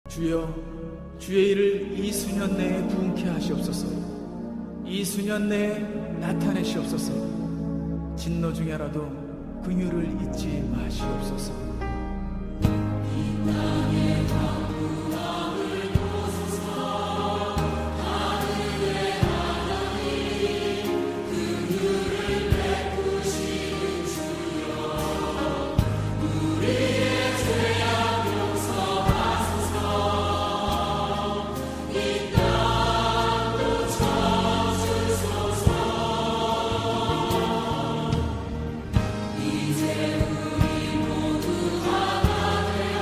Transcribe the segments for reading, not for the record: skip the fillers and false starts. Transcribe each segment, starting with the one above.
주여, 주의 일을 이 수년 내에 부응케 하시옵소서. 이 수년 내에 나타내시옵소서. 진노 중에라도 긍휼을 잊지 마시옵소서. 이 땅에 강구함을 도소서. 하늘의 하나님, 긍휼을 베푸시는 주여, 우리의 죄악 용서하소서. 이 땅도 쳐주소서. 이제 우리 모두 하나 되어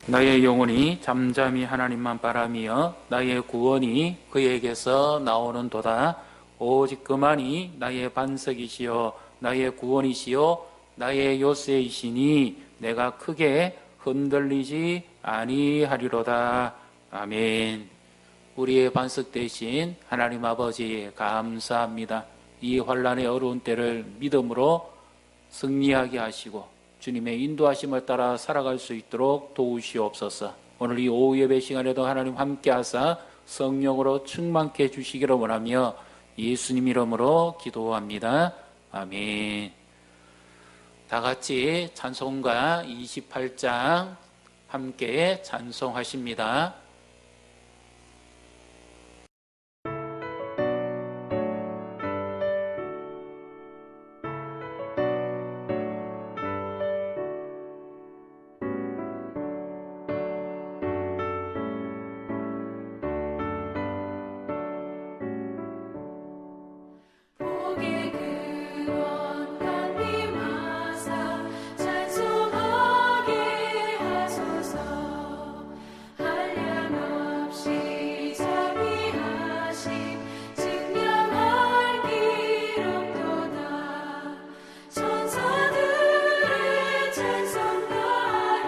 나의 영혼이 잠잠히 하나님만 바라며 나의 구원이 그에게서 나오는도다. 오직 그만이 나의 반석이시요 나의 구원이시요 나의 요새이시니 내가 크게 흔들리지 아니하리로다. 아멘. 우리의 반석 되신 하나님 아버지 감사합니다. 이 환난의 어려운 때를 믿음으로 승리하게 하시고 주님의 인도하심을 따라 살아갈 수 있도록 도우시옵소서. 오늘 이 오후 예배 시간에도 하나님 함께 하사 성령으로 충만케 해주시기를 원하며 예수님 이름으로 기도합니다. 아멘. 다 같이 찬송가 28장 함께 찬송하십니다. 복의 근원 강림하사 찬송하게 하소서. 한량없이 자비하심 증명할 길 없도다. 천사들의 찬송가를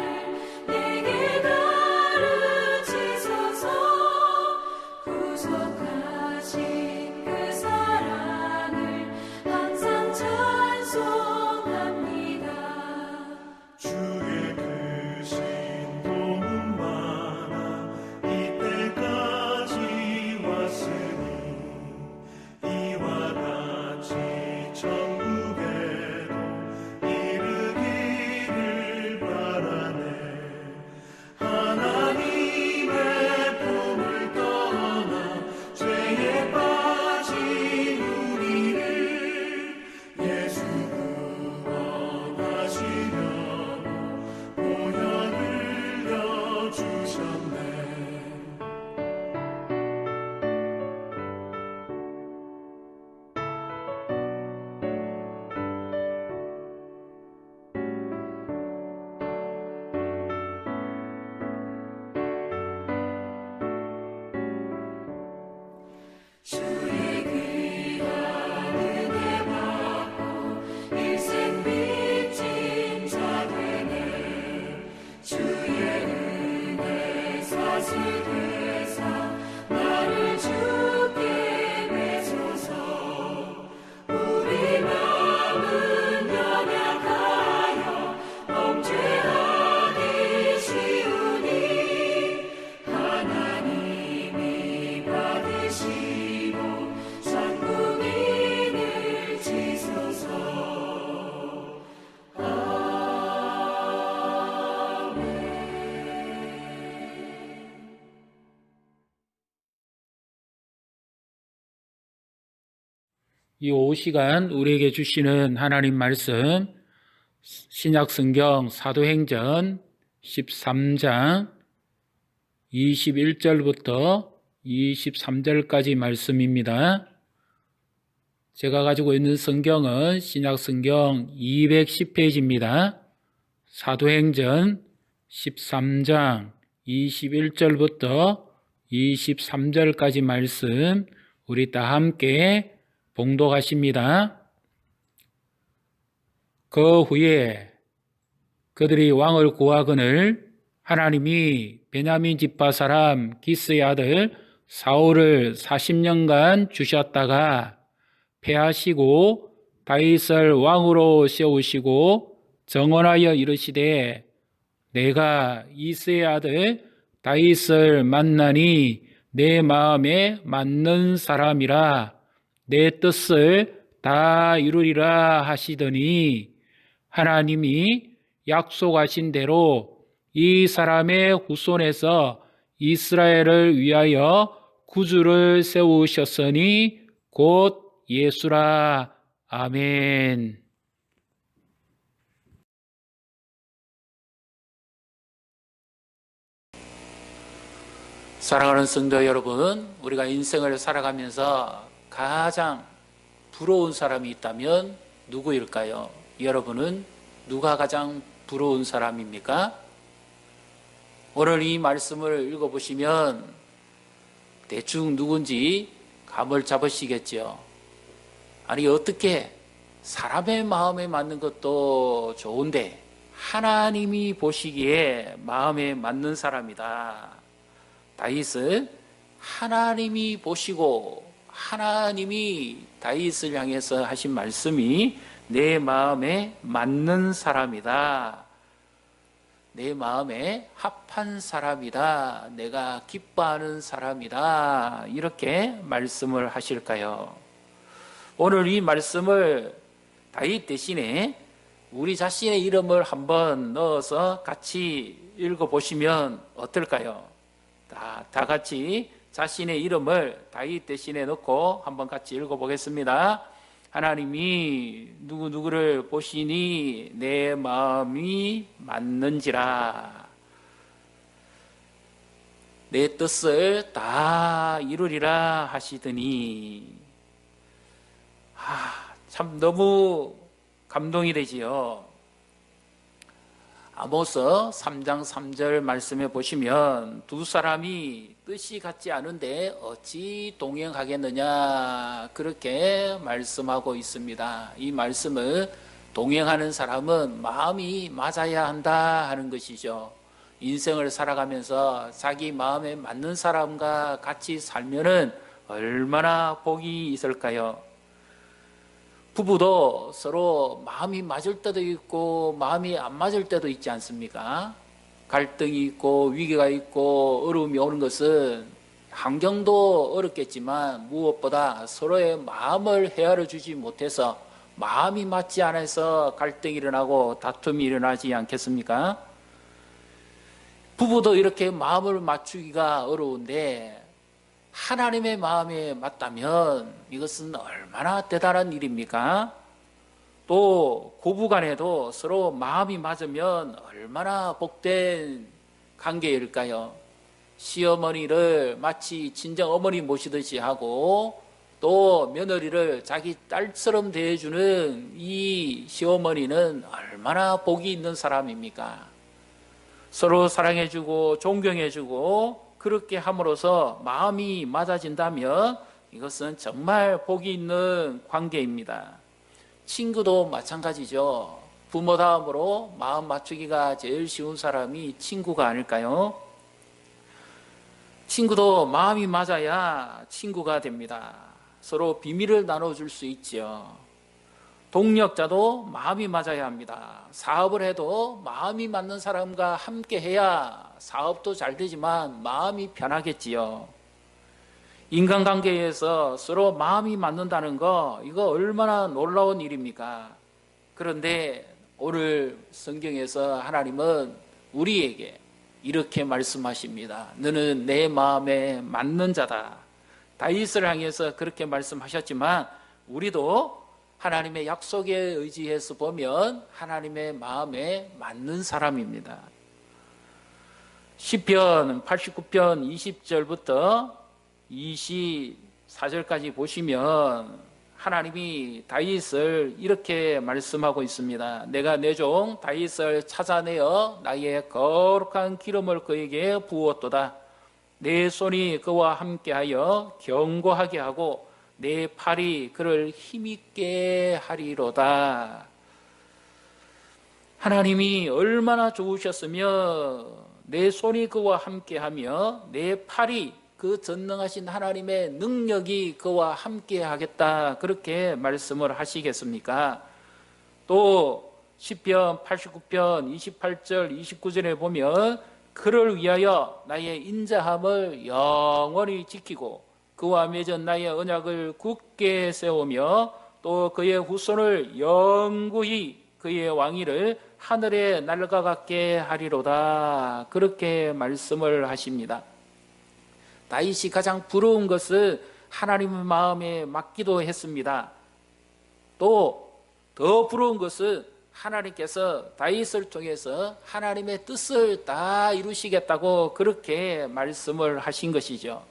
내게 가르치소서. 구속하신 그 사랑을 항상 찬송합니다. 주의 크신 도움 많아 이때까지 왔으니 이와 같이 천국에도 이르기를 바라네. 하나님의 품을 떠나 죄에 빠진 우리를 예수 구원하시려고 보혈 흘려주셨네. 주의 귀한 은혜 받고 일생 빚진 자 되네. 주의 은혜 사슬되사 나를 주께 매소서. 우리 마음은 연약하여 범죄하기 쉬우니 하나님이 받으시고 전국인을 지소서. 이 오후 시간 우리에게 주시는 하나님 말씀 신약 성경 사도행전 13장 21절부터 23절까지 말씀입니다. 제가 가지고 있는 성경은 신약 성경 210페이지입니다. 사도행전 13장 21절부터 23절까지 말씀 우리 다 함께 봉독하십니다. 그 후에 그들이 왕을 구하거늘 하나님이 베냐민 지파 사람 기스의 아들 사울을 40년간 주셨다가 패하시고 다윗을 왕으로 세우시고 정언하여 이르시되 내가 이새의 아들 다윗을 만나니 내 마음에 맞는 사람이라 내 뜻을 다 이루리라 하시더니 하나님이 약속하신 대로 이 사람의 후손에서 이스라엘을 위하여 구주를 세우셨으니 곧 예수라. 아멘. 사랑하는 성도 여러분, 우리가 인생을 살아가면서 가장 부러운 사람이 있다면 누구일까요? 여러분은 누가 가장 부러운 사람입니까? 오늘 이 말씀을 읽어보시면 대충 누군지 감을 잡으시겠죠. 아니, 어떻게 사람의 마음에 맞는 것도 좋은데 하나님이 보시기에 마음에 맞는 사람이다. 다윗은 하나님이 보시고 하나님이 다윗을 향해서 하신 말씀이 내 마음에 맞는 사람이다. 내 마음에 합한 사람이다. 내가 기뻐하는 사람이다. 이렇게 말씀을 하실까요? 오늘 이 말씀을 다윗 대신에 우리 자신의 이름을 한번 넣어서 같이 읽어보시면 어떨까요? 다 같이 자신의 이름을 다윗 대신에 넣고 한번 같이 읽어보겠습니다. 하나님이 누구누구를 보시니 내 마음이 맞는지라. 내 뜻을 다 이루리라 하시더니. 참 너무 감동이 되지요. 아모스 3장 3절 말씀에 보시면 두 사람이 뜻이 같지 않은데 어찌 동행하겠느냐 그렇게 말씀하고 있습니다. 이 말씀은 동행하는 사람은 마음이 맞아야 한다 하는 것이죠. 인생을 살아가면서 자기 마음에 맞는 사람과 같이 살면은 얼마나 복이 있을까요? 부부도 서로 마음이 맞을 때도 있고 마음이 안 맞을 때도 있지 않습니까? 갈등이 있고 위기가 있고 어려움이 오는 것은 환경도 어렵겠지만 무엇보다 서로의 마음을 헤아려 주지 못해서 마음이 맞지 않아서 갈등이 일어나고 다툼이 일어나지 않겠습니까? 부부도 이렇게 마음을 맞추기가 어려운데 하나님의 마음에 맞다면 이것은 얼마나 대단한 일입니까? 또 고부간에도 서로 마음이 맞으면 얼마나 복된 관계일까요? 시어머니를 마치 친정 어머니 모시듯이 하고 또 며느리를 자기 딸처럼 대해주는 이 시어머니는 얼마나 복이 있는 사람입니까? 서로 사랑해주고 존경해주고 그렇게 함으로써 마음이 맞아진다면 이것은 정말 복이 있는 관계입니다. 친구도 마찬가지죠. 부모 다음으로 마음 맞추기가 제일 쉬운 사람이 친구가 아닐까요? 친구도 마음이 맞아야 친구가 됩니다. 서로 비밀을 나눠줄 수 있죠. 동력자도 마음이 맞아야 합니다. 사업을 해도 마음이 맞는 사람과 함께 해야 사업도 잘 되지만 마음이 편하겠지요. 인간관계에서 서로 마음이 맞는다는 거 이거 얼마나 놀라운 일입니까? 그런데 오늘 성경에서 하나님은 우리에게 이렇게 말씀하십니다. 너는 내 마음에 맞는 자다. 다윗을 향해서 그렇게 말씀하셨지만 우리도 하나님의 약속에 의지해서 보면 하나님의 마음에 맞는 사람입니다. 시편 89편 20절부터 24절까지 보시면 하나님이 다윗을 이렇게 말씀하고 있습니다. 내가 내 종 다윗을 찾아내어 나의 거룩한 기름을 그에게 부었도다. 내 손이 그와 함께하여 견고하게 하고 내 팔이 그를 힘있게 하리로다. 하나님이 얼마나 좋으셨으며 내 손이 그와 함께하며 내 팔이 그 전능하신 하나님의 능력이 그와 함께 하겠다 그렇게 말씀을 하시겠습니까? 또 시편 89편 28절 29절에 보면 그를 위하여 나의 인자함을 영원히 지키고 그와 맺은 나의 언약을 굳게 세우며 또 그의 후손을 영구히 그의 왕위를 하늘에 날아가게 하리로다 그렇게 말씀을 하십니다. 다윗이 가장 부러운 것은 하나님의 마음에 맞기도 했습니다. 또 더 부러운 것은 하나님께서 다윗을 통해서 하나님의 뜻을 다 이루시겠다고 그렇게 말씀을 하신 것이죠.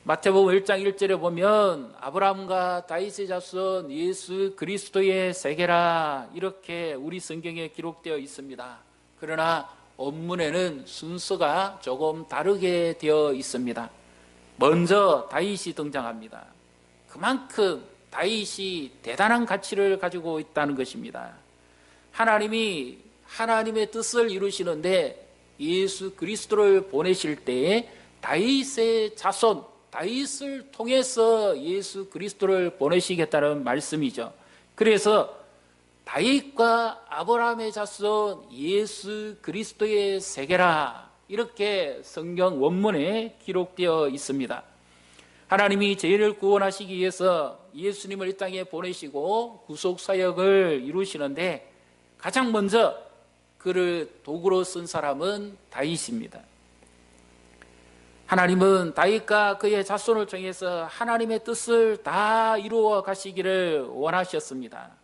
마태복음 1장 1절에 보면 아브라함과 다윗의 자손 예수 그리스도의 세계라 이렇게 우리 성경에 기록되어 있습니다. 그러나 원문에는 순서가 조금 다르게 되어 있습니다. 먼저 다윗이 등장합니다. 그만큼 다윗이 대단한 가치를 가지고 있다는 것입니다. 하나님이 하나님의 뜻을 이루시는데 예수 그리스도를 보내실 때에 다윗의 자손, 다윗을 통해서 예수 그리스도를 보내시겠다는 말씀이죠. 그래서 다윗과 아브라함의 자손 예수 그리스도의 세계라, 이렇게 성경 원문에 기록되어 있습니다. 하나님이 죄인을 구원하시기 위해서 예수님을 이 땅에 보내시고 구속사역을 이루시는데 가장 먼저 그를 도구로 쓴 사람은 다윗입니다. 하나님은 다윗과 그의 자손을 통해서 하나님의 뜻을 다 이루어 가시기를 원하셨습니다.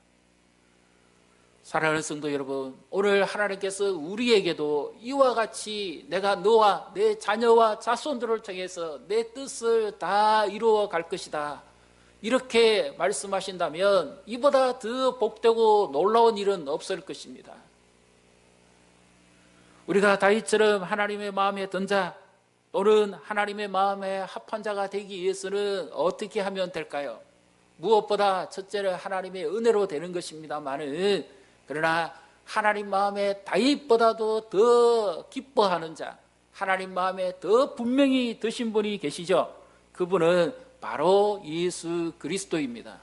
사랑하는 성도 여러분, 오늘 하나님께서 우리에게도 이와 같이 내가 너와 내 자녀와 자손들을 통해서 내 뜻을 다 이루어 갈 것이다, 이렇게 말씀하신다면 이보다 더 복되고 놀라운 일은 없을 것입니다. 우리가 다윗처럼 하나님의 마음에 든 자, 또는 하나님의 마음에 합한 자가 되기 위해서는 어떻게 하면 될까요? 무엇보다 첫째는 하나님의 은혜로 되는 것입니다만은, 그러나 하나님 마음에 다윗보다도 더 기뻐하는 자, 하나님 마음에 더 분명히 드신 분이 계시죠. 그분은 바로 예수 그리스도입니다.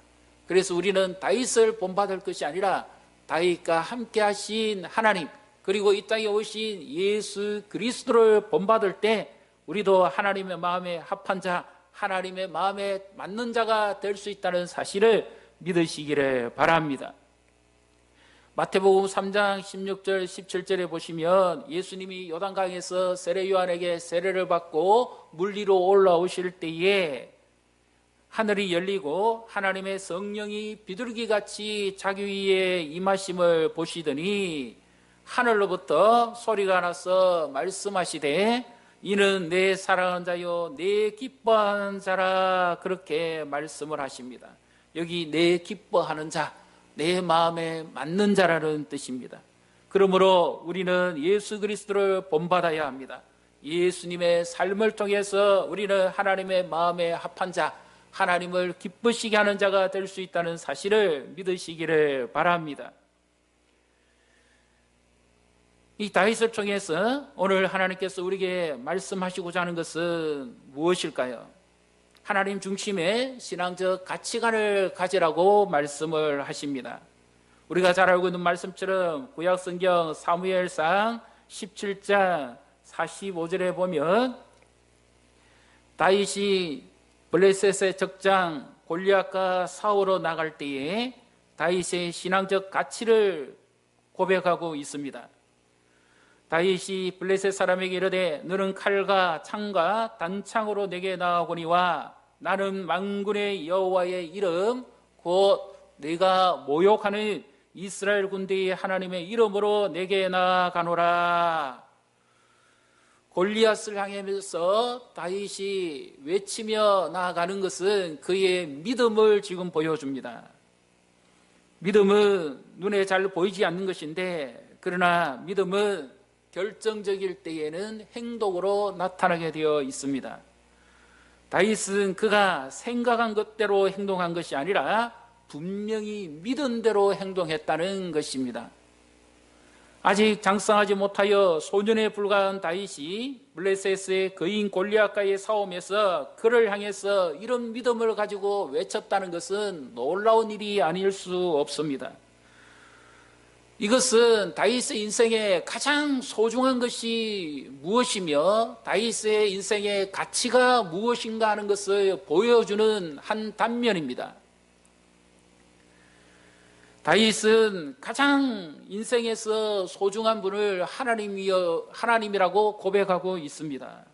그래서 우리는 다윗을 본받을 것이 아니라 다윗과 함께 하신 하나님, 그리고 이 땅에 오신 예수 그리스도를 본받을 때 우리도 하나님의 마음에 합한 자, 하나님의 마음에 맞는 자가 될 수 있다는 사실을 믿으시기를 바랍니다. 마태복음 3장 16절 17절에 보시면 예수님이 요단강에서 세례 요한에게 세례를 받고 물 위로 올라오실 때에 하늘이 열리고 하나님의 성령이 비둘기같이 자기 위에 임하심을 보시더니 하늘로부터 소리가 나서 말씀하시되 이는 내 사랑하는 자요 내 기뻐하는 자라, 그렇게 말씀을 하십니다. 여기 내 기뻐하는 자, 내 마음에 맞는 자라는 뜻입니다. 그러므로 우리는 예수 그리스도를 본받아야 합니다. 예수님의 삶을 통해서 우리는 하나님의 마음에 합한 자, 하나님을 기쁘시게 하는 자가 될 수 있다는 사실을 믿으시기를 바랍니다. 이 다윗을 통해서 오늘 하나님께서 우리에게 말씀하시고자 하는 것은 무엇일까요? 하나님 중심의 신앙적 가치관을 가지라고 말씀을 하십니다. 우리가 잘 알고 있는 말씀처럼 구약성경 사무엘상 17장 45절에 보면 다윗이 블레셋의 적장 골리앗과 싸우러 나갈 때에 다윗의 신앙적 가치를 고백하고 있습니다. 다윗이 블레셋 사람에게 이르되 너는 칼과 창과 단창으로 내게 나아오거니와 나는 만군의 여호와의 이름 곧 네가 모욕하는 이스라엘 군대의 하나님의 이름으로 내게 나아가노라. 골리앗을 향하면서 다윗이 외치며 나아가는 것은 그의 믿음을 지금 보여줍니다. 믿음은 눈에 잘 보이지 않는 것인데, 그러나 믿음은 결정적일 때에는 행동으로 나타나게 되어 있습니다. 다윗은 그가 생각한 것대로 행동한 것이 아니라 분명히 믿은 대로 행동했다는 것입니다. 아직 장성하지 못하여 소년에 불과한 다윗이 블레셋의 거인 골리앗과의 싸움에서 그를 향해서 이런 믿음을 가지고 외쳤다는 것은 놀라운 일이 아닐 수 없습니다. 이것은 다윗의 인생에 가장 소중한 것이 무엇이며 다윗의 인생의 가치가 무엇인가 하는 것을 보여주는 한 단면입니다. 다윗은 가장 인생에서 소중한 분을 하나님이라고 고백하고 있습니다.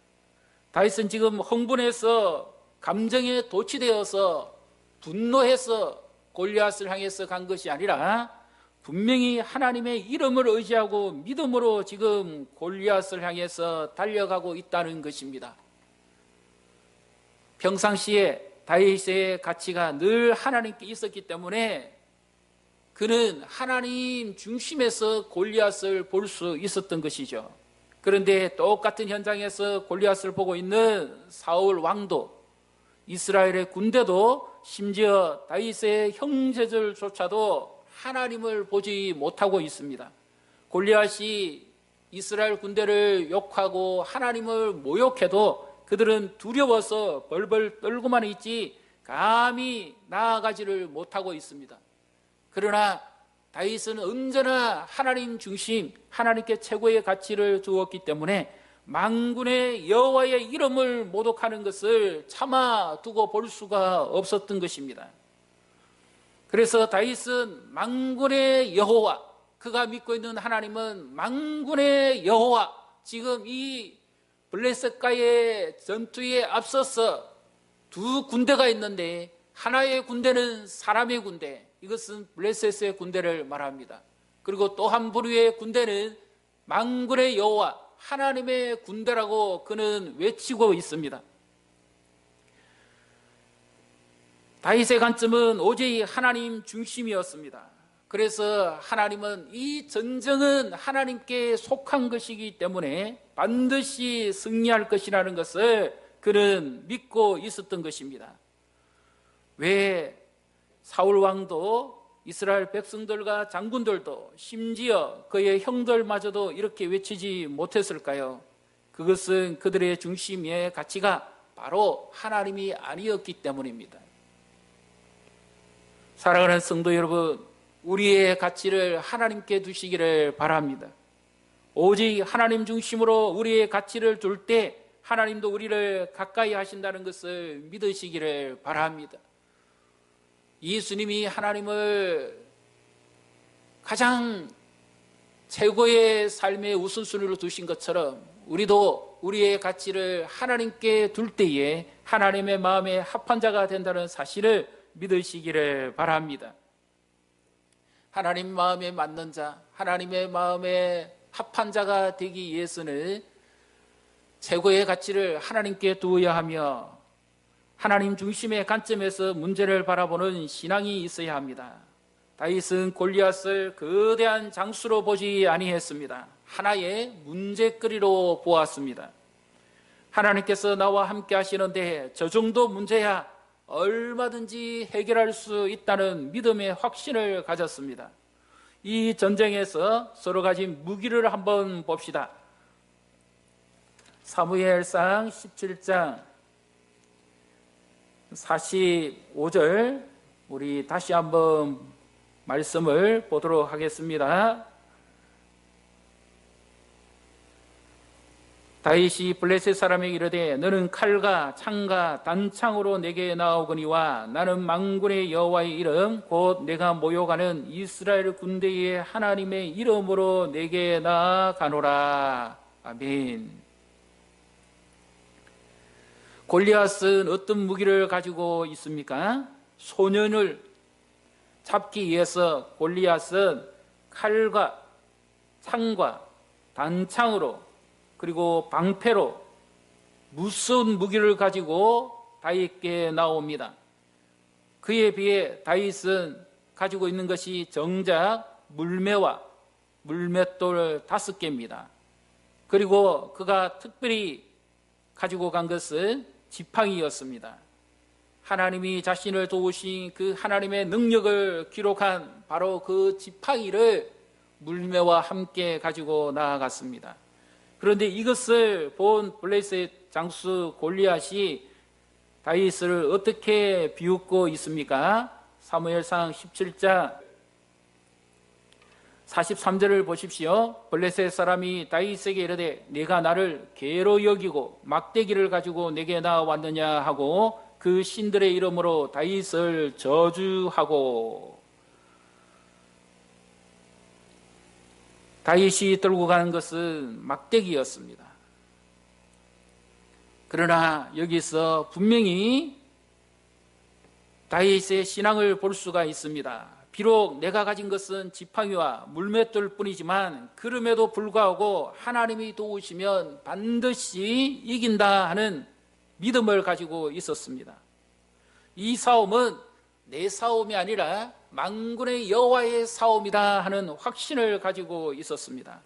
다윗은 지금 흥분해서 감정에 도취되어서 분노해서 골리앗을 향해서 간 것이 아니라 분명히 하나님의 이름을 의지하고 믿음으로 지금 골리앗을 향해서 달려가고 있다는 것입니다. 평상시에 다윗의 가치가 늘 하나님께 있었기 때문에 그는 하나님 중심에서 골리앗을 볼 수 있었던 것이죠. 그런데 똑같은 현장에서 골리앗을 보고 있는 사울 왕도, 이스라엘의 군대도, 심지어 다윗의 형제들조차도 하나님을 보지 못하고 있습니다. 골리앗이 이스라엘 군대를 욕하고 하나님을 모욕해도 그들은 두려워서 벌벌 떨고만 있지 감히 나아가지를 못하고 있습니다. 그러나 다윗은 언제나 하나님 중심, 하나님께 최고의 가치를 주었기 때문에 만군의 여호와의 이름을 모독하는 것을 참아 두고 볼 수가 없었던 것입니다. 그래서 다윗은 만군의 여호와, 그가 믿고 있는 하나님은 만군의 여호와, 지금 이 블레셋과의 전투에 앞서서 두 군대가 있는데 하나의 군대는 사람의 군대, 이것은 블레셋의 군대를 말합니다. 그리고 또 한 부류의 군대는 만군의 여호와, 하나님의 군대라고 그는 외치고 있습니다. 다윗의 관점은 오직 하나님 중심이었습니다. 그래서 하나님은 이 전쟁은 하나님께 속한 것이기 때문에 반드시 승리할 것이라는 것을 그는 믿고 있었던 것입니다. 왜 사울 왕도 이스라엘 백성들과 장군들도 심지어 그의 형들마저도 이렇게 외치지 못했을까요? 그것은 그들의 중심의 가치가 바로 하나님이 아니었기 때문입니다. 사랑하는 성도 여러분, 우리의 가치를 하나님께 두시기를 바랍니다. 오직 하나님 중심으로 우리의 가치를 둘 때 하나님도 우리를 가까이 하신다는 것을 믿으시기를 바랍니다. 예수님이 하나님을 가장 최고의 삶의 우선순위로 두신 것처럼 우리도 우리의 가치를 하나님께 둘 때에 하나님의 마음에 합한 자가 된다는 사실을 믿으시기를 바랍니다. 하나님 마음에 맞는 자, 하나님의 마음에 합한 자가 되기 위해서는 최고의 가치를 하나님께 두어야 하며 하나님 중심의 관점에서 문제를 바라보는 신앙이 있어야 합니다. 다윗은 골리앗을 거대한 장수로 보지 아니했습니다. 하나의 문제거리로 보았습니다. 하나님께서 나와 함께 하시는데 저 정도 문제야 얼마든지 해결할 수 있다는 믿음의 확신을 가졌습니다. 이 전쟁에서 서로 가진 무기를 한번 봅시다. 사무엘상 17장 45절 우리 다시 한번 말씀을 보도록 하겠습니다. 다윗이 블레셋 사람에게 이르되 너는 칼과 창과 단창으로 내게 나오거니와 나는 만군의 여호와의 이름 곧 내가 모욕하는 이스라엘 군대의 하나님의 이름으로 내게 나아가노라. 아멘. 골리앗은 어떤 무기를 가지고 있습니까? 소년을 잡기 위해서 골리앗은 칼과 창과 단창으로 그리고 방패로 무서운 무기를 가지고 다윗께 나옵니다. 그에 비해 다윗은 가지고 있는 것이 정작 물매와 물맷돌 5개입니다. 그리고 그가 특별히 가지고 간 것은 지팡이였습니다. 하나님이 자신을 도우신 그 하나님의 능력을 기록한 바로 그 지팡이를 물매와 함께 가지고 나아갔습니다. 그런데 이것을 본 블레셋 장수 골리앗이 다윗을 어떻게 비웃고 있습니까? 사무엘상 17장 43절을 보십시오. 블레셋 사람이 다윗에게 이르되 네가 나를 개로 여기고 막대기를 가지고 내게 나왔느냐 하고 그 신들의 이름으로 다윗을 저주하고, 다윗이 들고 가는 것은 막대기였습니다. 그러나 여기서 분명히 다윗의 신앙을 볼 수가 있습니다. 비록 내가 가진 것은 지팡이와 물맷돌 뿐이지만 그럼에도 불구하고 하나님이 도우시면 반드시 이긴다 하는 믿음을 가지고 있었습니다. 이 싸움은 내 싸움이 아니라 만군의 여호와의 싸움이다 하는 확신을 가지고 있었습니다.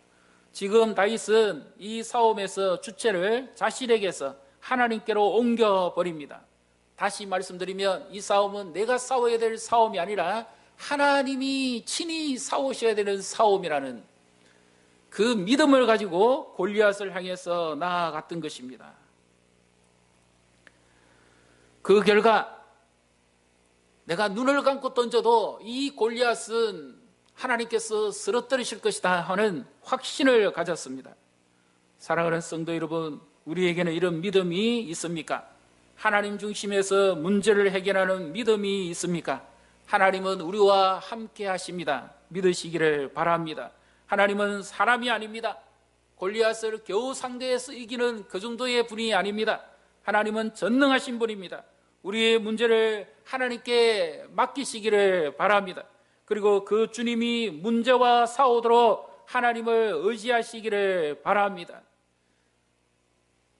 지금 다윗은 이 싸움에서 주체를 자신에게서 하나님께로 옮겨버립니다. 다시 말씀드리면 이 싸움은 내가 싸워야 될 싸움이 아니라 하나님이 친히 싸우셔야 되는 싸움이라는 그 믿음을 가지고 골리앗을 향해서 나아갔던 것입니다. 그 결과 내가 눈을 감고 던져도 이 골리앗은 하나님께서 쓰러뜨리실 것이다 하는 확신을 가졌습니다. 사랑하는 성도 여러분, 우리에게는 이런 믿음이 있습니까? 하나님 중심에서 문제를 해결하는 믿음이 있습니까? 하나님은 우리와 함께 하십니다. 믿으시기를 바랍니다. 하나님은 사람이 아닙니다. 골리앗을 겨우 상대해서 이기는 그 정도의 분이 아닙니다. 하나님은 전능하신 분입니다. 우리의 문제를 하나님께 맡기시기를 바랍니다. 그리고 그 주님이 문제와 싸우도록 하나님을 의지하시기를 바랍니다.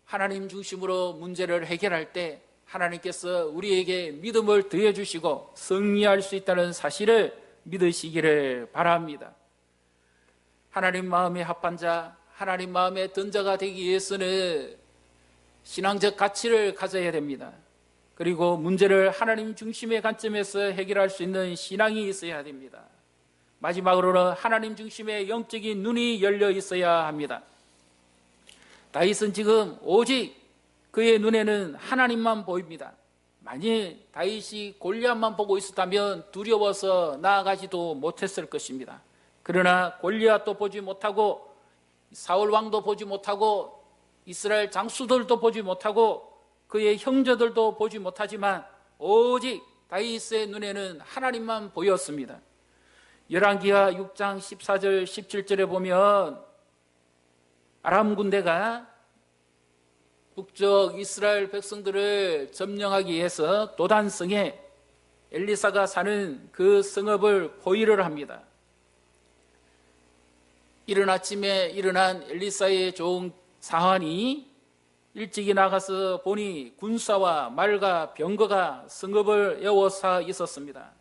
하나님 중심으로 문제를 해결할 때 하나님께서 우리에게 믿음을 더해 주시고 승리할 수 있다는 사실을 믿으시기를 바랍니다. 하나님 마음에 합한 자, 하나님 마음에 든 자가 되기 위해서는 신앙적 가치를 가져야 됩니다. 그리고 문제를 하나님 중심의 관점에서 해결할 수 있는 신앙이 있어야 됩니다. 마지막으로는 하나님 중심의 영적인 눈이 열려 있어야 합니다. 다윗은 지금 오직 그의 눈에는 하나님만 보입니다. 만일 다윗이 골리앗만 보고 있었다면 두려워서 나아가지도 못했을 것입니다. 그러나 골리앗도 보지 못하고 사울 왕도 보지 못하고 이스라엘 장수들도 보지 못하고 그의 형제들도 보지 못하지만 오직 다윗의 눈에는 하나님만 보였습니다. 열왕기하 6장 14절 17절에 보면 아람 군대가 북쪽 이스라엘 백성들을 점령하기 위해서 도단성에 엘리사가 사는 그 성읍을 포위를 합니다. 이른 아침에 일어난 엘리사의 종 사환이 일찍이 나가서 보니 군사와 말과 병거가 성읍을 에워싸 있었습니다.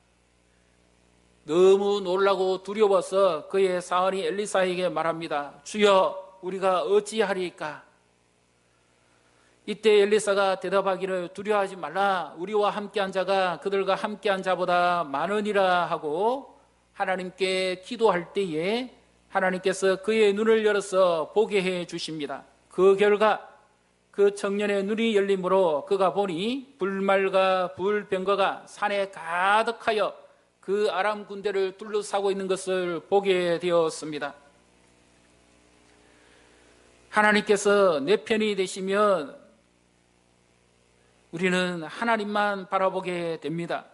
너무 놀라고 두려워서 그의 사환이 엘리사에게 말합니다. 주여, 우리가 어찌하리까? 이때 엘리사가 대답하기를 두려워하지 말라. 우리와 함께한 자가 그들과 함께한 자보다 많으니라 하고 하나님께 기도할 때에 하나님께서 그의 눈을 열어서 보게 해 주십니다. 그 결과 그 청년의 눈이 열림으로 그가 보니 불말과 불병거가 산에 가득하여 그 아람 군대를 둘러싸고 있는 것을 보게 되었습니다. 하나님께서 내 편이 되시면 우리는 하나님만 바라보게 됩니다.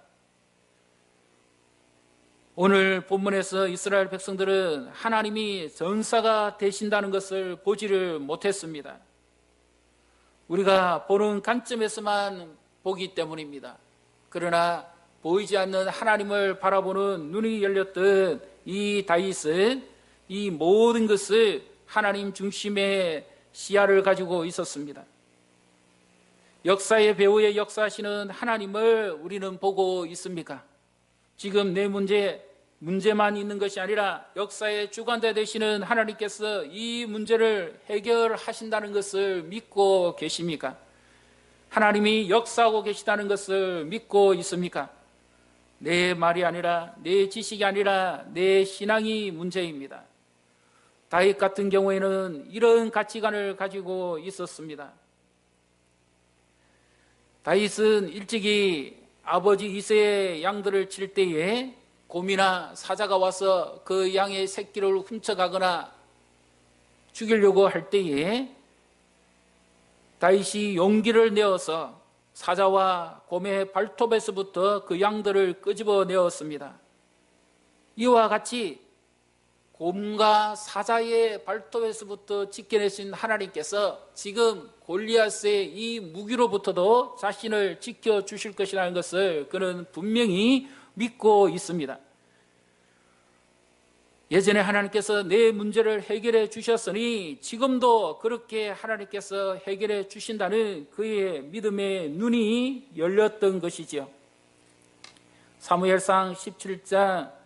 오늘 본문에서 이스라엘 백성들은 하나님이 전사가 되신다는 것을 보지를 못했습니다. 우리가 보는 관점에서만 보기 때문입니다. 그러나 보이지 않는 하나님을 바라보는 눈이 열렸던 이 다윗은 이 모든 것을 하나님 중심의 시야를 가지고 있었습니다. 역사의 배후에 역사하시는 하나님을 우리는 보고 있습니까? 지금 내 문제만 있는 것이 아니라 역사의 주관자 되시는 하나님께서 이 문제를 해결하신다는 것을 믿고 계십니까? 하나님이 역사하고 계시다는 것을 믿고 있습니까? 내 말이 아니라 내 지식이 아니라 내 신앙이 문제입니다. 다윗 같은 경우에는 이런 가치관을 가지고 있었습니다. 다윗은 일찍이 아버지 이새의 양들을 칠 때에 곰이나 사자가 와서 그 양의 새끼를 훔쳐가거나 죽이려고 할 때에 다윗이 용기를 내어서 사자와 곰의 발톱에서부터 그 양들을 끄집어내었습니다. 이와 같이 곰과 사자의 발톱에서부터 지켜내신 하나님께서 지금 골리앗의 이 무기로부터도 자신을 지켜주실 것이라는 것을 그는 분명히 믿고 있습니다. 예전에 하나님께서 내 문제를 해결해 주셨으니 지금도 그렇게 하나님께서 해결해 주신다는 그의 믿음의 눈이 열렸던 것이지요. 사무엘상 17장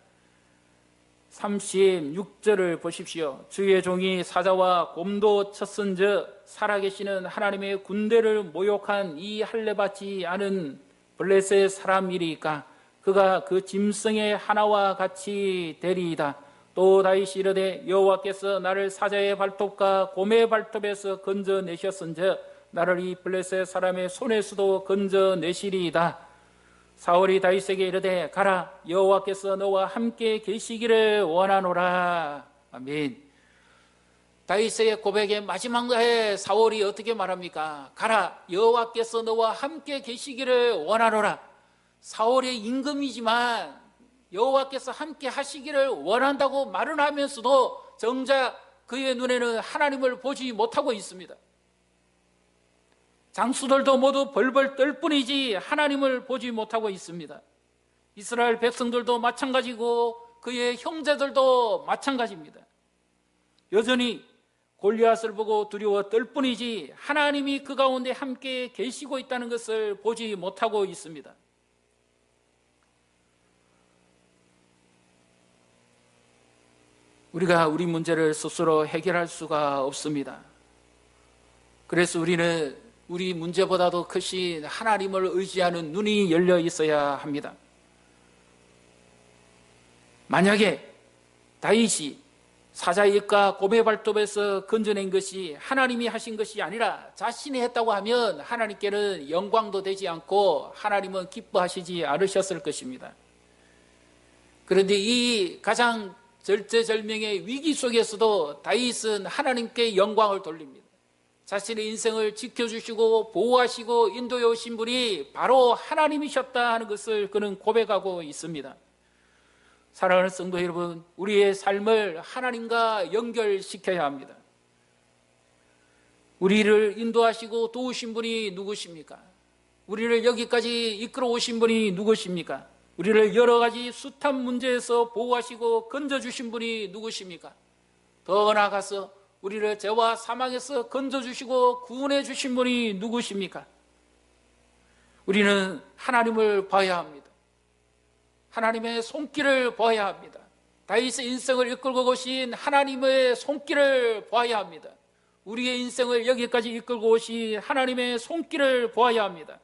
36절을 보십시오. 주의 종이 사자와 곰도 쳤은즉 살아계시는 하나님의 군대를 모욕한 이 할례받지 않은 블레셋 사람이리까 그가 그 짐승의 하나와 같이 되리이다. 또 다윗이 이르되 여호와께서 나를 사자의 발톱과 곰의 발톱에서 건져내셨은즉 나를 이 블레셋 사람의 손에서도 건져내시리이다. 사울이 다윗에게 이르되 가라 여호와께서 너와 함께 계시기를 원하노라. 아멘. 다윗의 고백의 마지막에 사울이 어떻게 말합니까? 가라 여호와께서 너와 함께 계시기를 원하노라. 사울의 임금이지만 여호와께서 함께 하시기를 원한다고 말은 하면서도 정작 그의 눈에는 하나님을 보지 못하고 있습니다. 장수들도 모두 벌벌 떨 뿐이지 하나님을 보지 못하고 있습니다. 이스라엘 백성들도 마찬가지고 그의 형제들도 마찬가지입니다. 여전히 골리앗을 보고 두려워 떨 뿐이지 하나님이 그 가운데 함께 계시고 있다는 것을 보지 못하고 있습니다. 우리가 우리 문제를 스스로 해결할 수가 없습니다. 그래서 우리는 우리 문제보다도 크신 하나님을 의지하는 눈이 열려 있어야 합니다. 만약에 다윗이 사자의 입과 곰의 발톱에서 건져낸 것이 하나님이 하신 것이 아니라 자신이 했다고 하면 하나님께는 영광도 되지 않고 하나님은 기뻐하시지 않으셨을 것입니다. 그런데 이 가장 절제절명의 위기 속에서도 다윗은 하나님께 영광을 돌립니다. 자신의 인생을 지켜주시고 보호하시고 인도해 오신 분이 바로 하나님이셨다 하는 것을 그는 고백하고 있습니다. 사랑하는 성도 여러분, 우리의 삶을 하나님과 연결시켜야 합니다. 우리를 인도하시고 도우신 분이 누구십니까? 우리를 여기까지 이끌어 오신 분이 누구십니까? 우리를 여러 가지 숱한 문제에서 보호하시고 건져주신 분이 누구십니까? 더 나아가서 우리를 죄와 사망에서 건져주시고 구원해 주신 분이 누구십니까? 우리는 하나님을 봐야 합니다. 하나님의 손길을 봐야 합니다. 다윗의 인생을 이끌고 오신 하나님의 손길을 봐야 합니다. 우리의 인생을 여기까지 이끌고 오신 하나님의 손길을 보아야 합니다.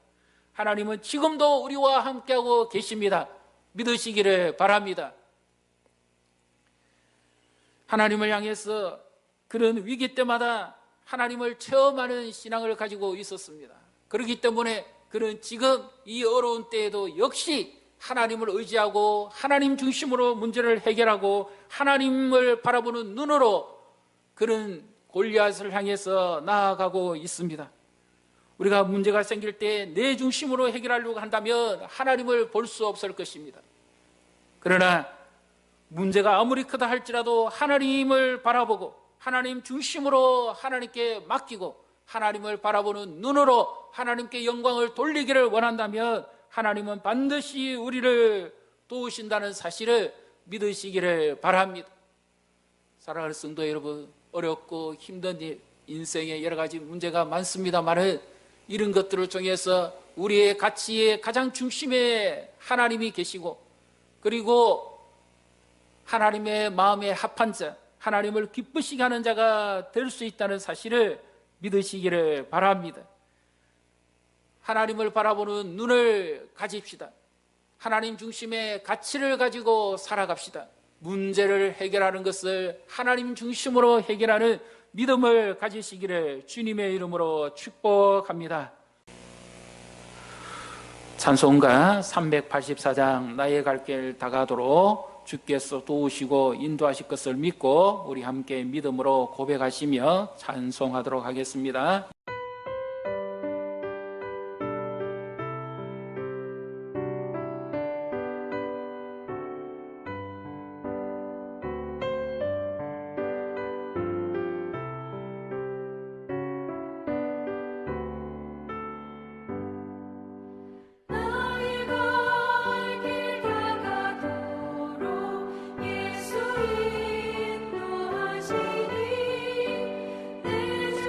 하나님은 지금도 우리와 함께하고 계십니다. 믿으시기를 바랍니다. 하나님을 향해서 그런 위기 때마다 하나님을 체험하는 신앙을 가지고 있었습니다. 그렇기 때문에 그는 지금 이 어려운 때에도 역시 하나님을 의지하고 하나님 중심으로 문제를 해결하고 하나님을 바라보는 눈으로 그는 골리앗을 향해서 나아가고 있습니다. 우리가 문제가 생길 때 내 중심으로 해결하려고 한다면 하나님을 볼 수 없을 것입니다. 그러나 문제가 아무리 크다 할지라도 하나님을 바라보고 하나님 중심으로 하나님께 맡기고 하나님을 바라보는 눈으로 하나님께 영광을 돌리기를 원한다면 하나님은 반드시 우리를 도우신다는 사실을 믿으시기를 바랍니다. 사랑하는 성도 여러분, 어렵고 힘든 인생에 여러 가지 문제가 많습니다만 이런 것들을 통해서 우리의 가치의 가장 중심에 하나님이 계시고 그리고 하나님의 마음에 합한 자, 하나님을 기쁘시게 하는 자가 될 수 있다는 사실을 믿으시기를 바랍니다. 하나님을 바라보는 눈을 가집시다. 하나님 중심의 가치를 가지고 살아갑시다. 문제를 해결하는 것을 하나님 중심으로 해결하는 믿음을 가지시기를 주님의 이름으로 축복합니다. 찬송가 384장 나의 갈 길 다가도록 주께서 도우시고 인도하실 것을 믿고 우리 함께 믿음으로 고백하시며 찬송하도록 하겠습니다. 나의 갈 길 다가도록 예수 인도하시니 내 주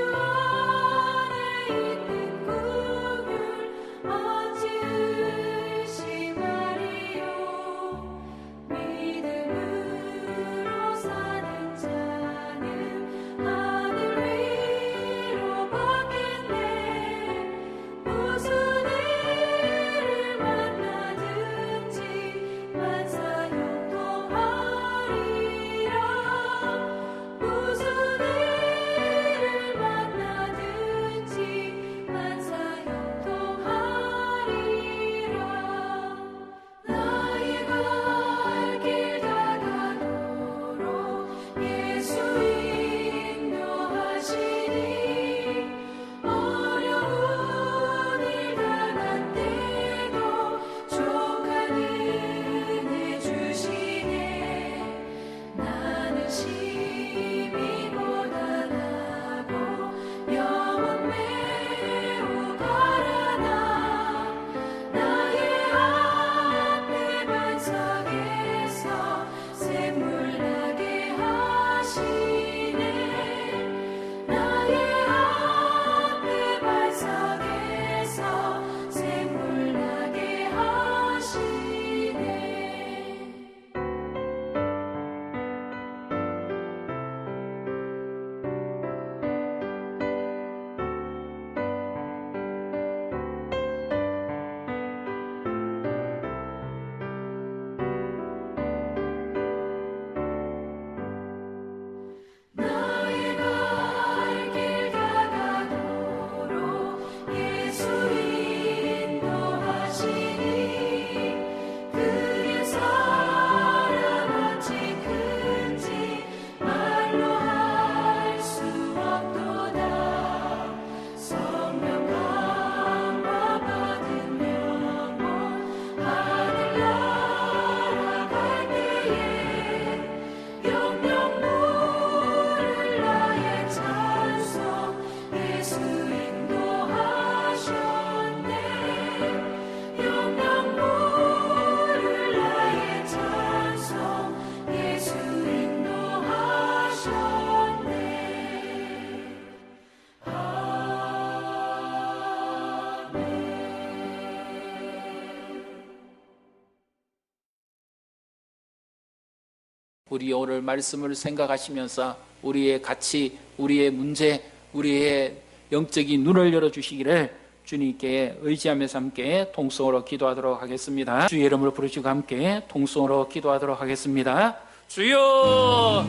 우리 오늘 말씀을 생각하시면서 우리의 가치, 우리의 문제, 우리의 영적인 눈을 열어주시기를 주님께 의지하면서 함께 통성으로 기도하도록 하겠습니다. 주의 이름을 부르시고 함께 통성으로 기도하도록 하겠습니다. 주여!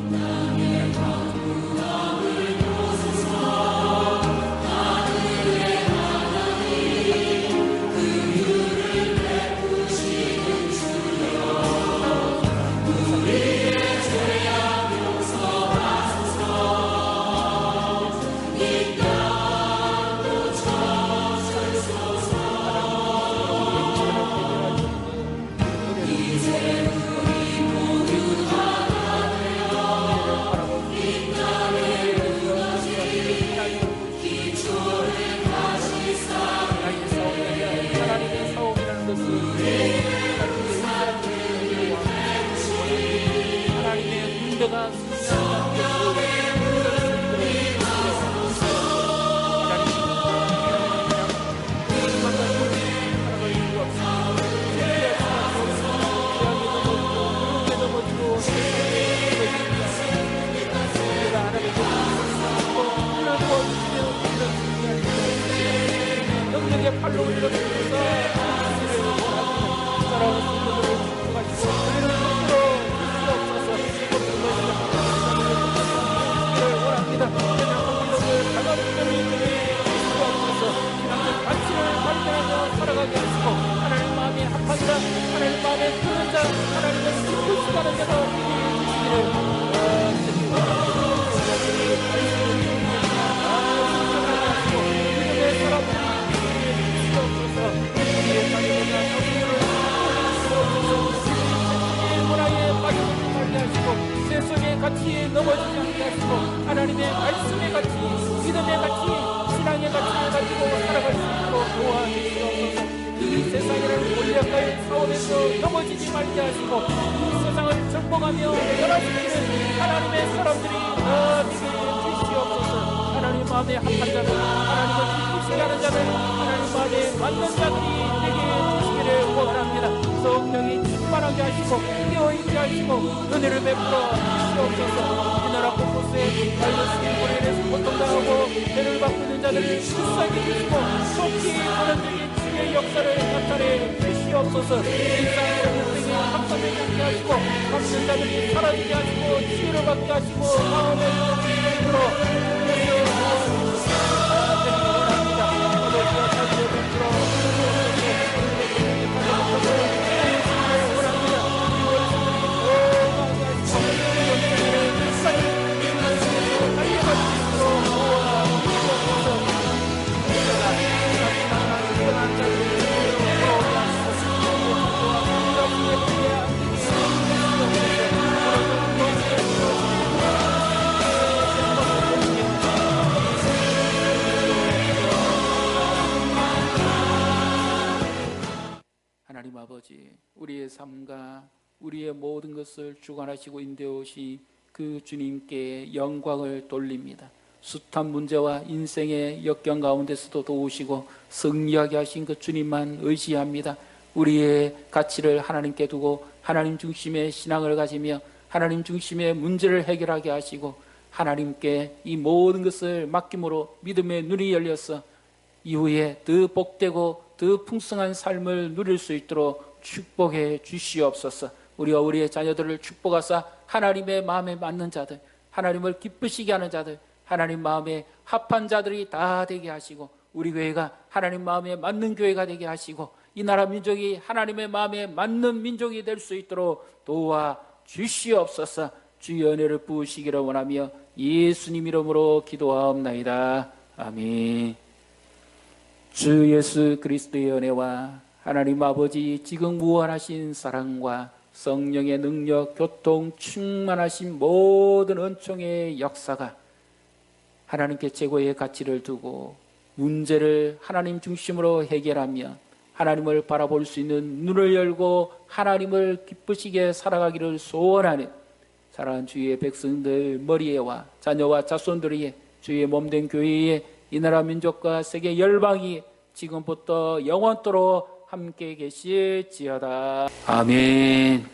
팔로 올려주셔서 살아가게 하시고 하나님 마음에 합한 자, 하나님 마음에 드는 자, 하나님을 기쁘시다는 자가 되기를 세속의 가치에 넘어지지 않게 하시고 하나님의 말씀의 가치, 믿음의 가치, 신앙의 가치를 가지고 살아갈 수 있도록 도와주시옵소서. 이 세상이라는 권력과의 싸움에서 넘어지지 말게 하시고 이 세상을 정복하며 변화시키는 하나님의 사람들이 되게 주시옵소서. 하나님 마음에 합한 자들, 하나님을 기쁘시게 하는 자들, 하나님 마음에 맞는 자들이 되게 주시기를 원합니다. 성령이 충만하게 하시고 깨어있게 하시고 은혜를 베풀어 주시옵소서. 이 나라 곳곳에 말씀의 고뇌에서 고통당하고 죄를 받고 있는 자들을 불쌍히 주시고 속히 하나님의 주의 역사를 나타내 주시옵소서. 일상의 인생에 감사되게 하게 하시고 갚는 자들이 사라지게 하시고 치유를 받게 하시고 마음의 힘으로 하나님 아버지, 우리의 삶과 우리의 모든 것을 주관하시고 인도하시 그 주님께 영광을 돌립니다. 숱한 문제와 인생의 역경 가운데서도 도우시고 승리하게 하신 그 주님만 의지합니다. 우리의 가치를 하나님께 두고 하나님 중심의 신앙을 가지며 하나님 중심의 문제를 해결하게 하시고 하나님께 이 모든 것을 맡김으로 믿음의 눈이 열려서 이후에 더 복되고 더 풍성한 삶을 누릴 수 있도록 축복해 주시옵소서. 우리와 우리의 자녀들을 축복하사 하나님의 마음에 맞는 자들, 하나님을 기쁘시게 하는 자들, 하나님 마음에 합한 자들이 다 되게 하시고 우리 교회가 하나님 마음에 맞는 교회가 되게 하시고 이 나라 민족이 하나님의 마음에 맞는 민족이 될 수 있도록 도와 주시옵소서. 주의 은혜를 부으시기를 원하며 예수님 이름으로 기도하옵나이다. 아멘. 주 예수 그리스도의 은혜와 하나님 아버지 지금 무한하신 사랑과 성령의 능력, 교통, 충만하신 모든 은총의 역사가 하나님께 최고의 가치를 두고 문제를 하나님 중심으로 해결하며 하나님을 바라볼 수 있는 눈을 열고 하나님을 기쁘시게 살아가기를 소원하는 사랑하는 주의 백성들 머리에와 자녀와 자손들이 주의 몸된 교회에 이 나라 민족과 세계 열방이 지금부터 영원토록 함께 계실지어다. 아멘.